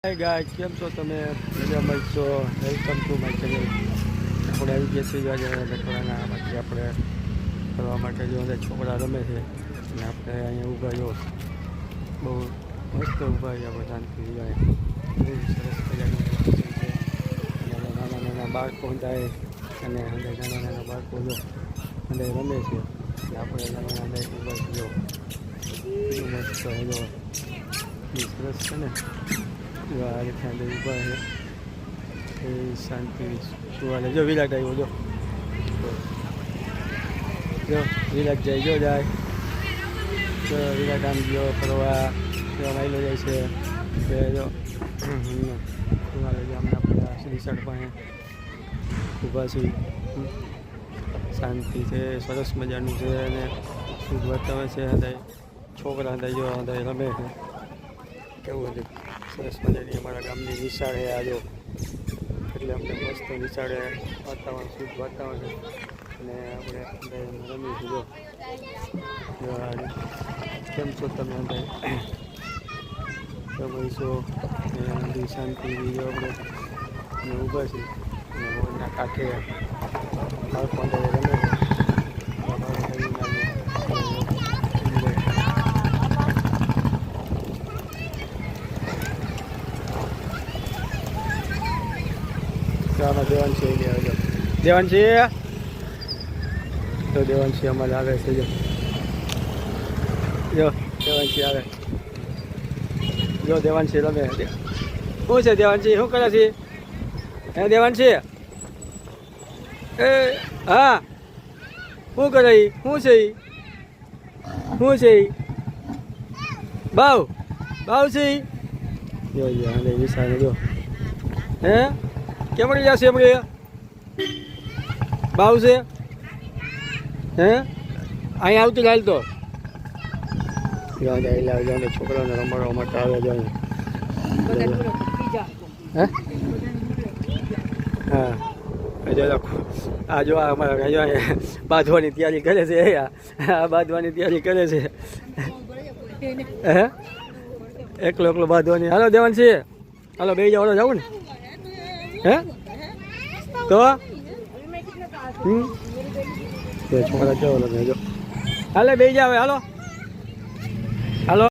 Hi guys, કેમ છો તમે? મજામાં છો? Welcome to my channel. આપણે આવી ગયા છીએ આજે થોડાના બાકી આપણે ફરવા માટે જો અંદર છોકરા રમે છે અને આપણે અહીંયા ઊભા જો બહુ મસ્ત ઊભા છે. આપણે શાંતિ જાય બહુ સરસ મજાની છે. નાના નાના બાળકો થાય અને નાના નાના બાળકો જો અંદર રમે છે. આપણે નાના નાના ઊભા જો કેટલું મસ્ત જો સરસ છે ને. આ રીતના અંદર ઊભા છે એ શાંતિ સુવાલે. જો વિરાટ આવ્યો જો વિરાટ જાય જાય વિરાટ આમ ગયો ફરવા માયલો જાય છે કે જો સુવાલે જો અમને આપણે શ્રીસળ પાસે ઊભા છીએ. શાંતિ છે, સરસ મજાનું છે અને શુદ્ધ વાતાવરણ છે. હૃદય છોકરા હૃદય જો હૃદય રમે છે કેવું હતું સરસ મજાની. અમારા ગામની નિશાળ છે આજો એટલે અમને મસ્ત નિશાળે વાતાવરણ શુદ્ધ વાતાવરણ છે અને આપણે રમીએ છીએ. જો કેમ છો તમે? અંદર રમીશો શાંતિ જો આપણે ઊભા છીએ અને મોરના કાંઠે બાળકો અંદર રમે છે. દેવાંશી દેવાંશી તો દેવાંશી અમારે આવે છે. જો દેવાંશી આવે જો દેવાંશી રમે. શું છે દેવાંશી? શું કરે છે હે દેવાંશી? એ હા શું કરે? શું છે? શું છે? બાવ બાવ છે જો વિશાળ જો હે કેમ જશે એમણે ભાવ છે હે અહીંયા આવતી હાલ તો છોકરાઓને રમાડવા માટે આવે છે. હે હા આ જો અમારા બાંધવાની તૈયારી કરે છે. આ બાંધવાની તૈયારી કરે છે હે એકલો એકલો બાંધવાની. હાલો દેવાન છે, હાલો બે જાવ જવું ને હે તો છોકરા કેવો લગે જો હાલે બે જાવ હાલો.